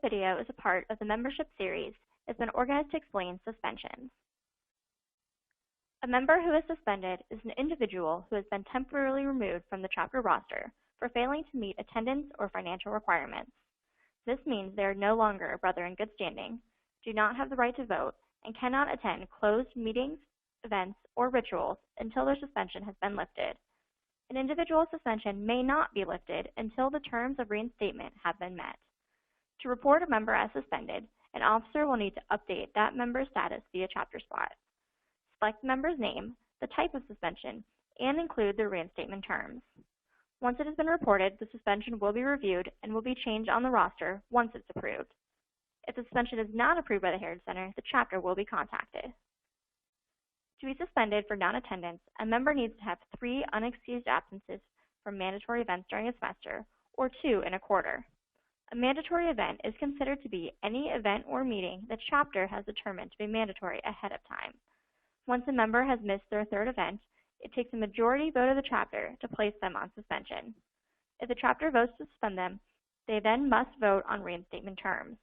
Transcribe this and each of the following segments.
video is a part of the membership series has been organized to explain suspensions. A member who is suspended is an individual who has been temporarily removed from the chapter roster for failing to meet attendance or financial requirements. This means they are no longer a brother in good standing, do not have the right to vote, and cannot attend closed meetings, events, or rituals until their suspension has been lifted. An individual's suspension may not be lifted until the terms of reinstatement have been met. To report a member as suspended, an officer will need to update that member's status via chapter spot. Select the member's name, the type of suspension, and include the reinstatement terms. Once it has been reported, the suspension will be reviewed and will be changed on the roster once it's approved. If the suspension is not approved by the Heritage Center, the chapter will be contacted. To be suspended for non-attendance, a member needs to have 3 unexcused absences from mandatory events during a semester, or 2 in a quarter. A mandatory event is considered to be any event or meeting the chapter has determined to be mandatory ahead of time. Once a member has missed their 3rd event, it takes a majority vote of the chapter to place them on suspension. If the chapter votes to suspend them, they then must vote on reinstatement terms.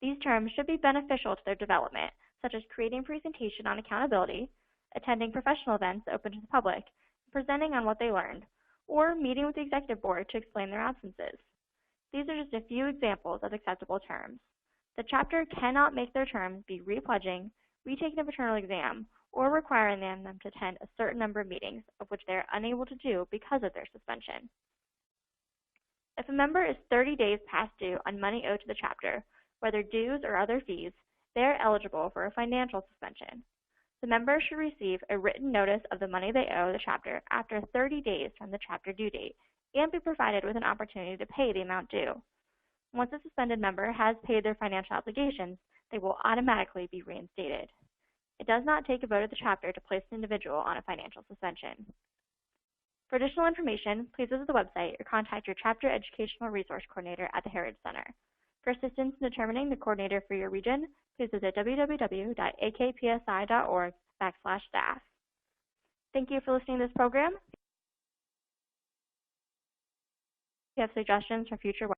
These terms should be beneficial to their development, such as creating a presentation on accountability, attending professional events open to the public, presenting on what they learned, or meeting with the executive board to explain their absences. These are just a few examples of acceptable terms. The chapter cannot make their terms be repledging, retaking the fraternal exam, or requiring them to attend a certain number of meetings, of which they are unable to do because of their suspension. If a member is 30 days past due on money owed to the chapter, whether dues or other fees, they are eligible for a financial suspension. The member should receive a written notice of the money they owe the chapter after 30 days from the chapter due date and be provided with an opportunity to pay the amount due. Once a suspended member has paid their financial obligations, they will automatically be reinstated. It does not take a vote of the chapter to place an individual on a financial suspension. For additional information, please visit the website or contact your chapter educational resource coordinator at the Heritage Center. For assistance in determining the coordinator for your region, please visit www.akpsi.org/staff. Thank you for listening to this program. If you have suggestions for future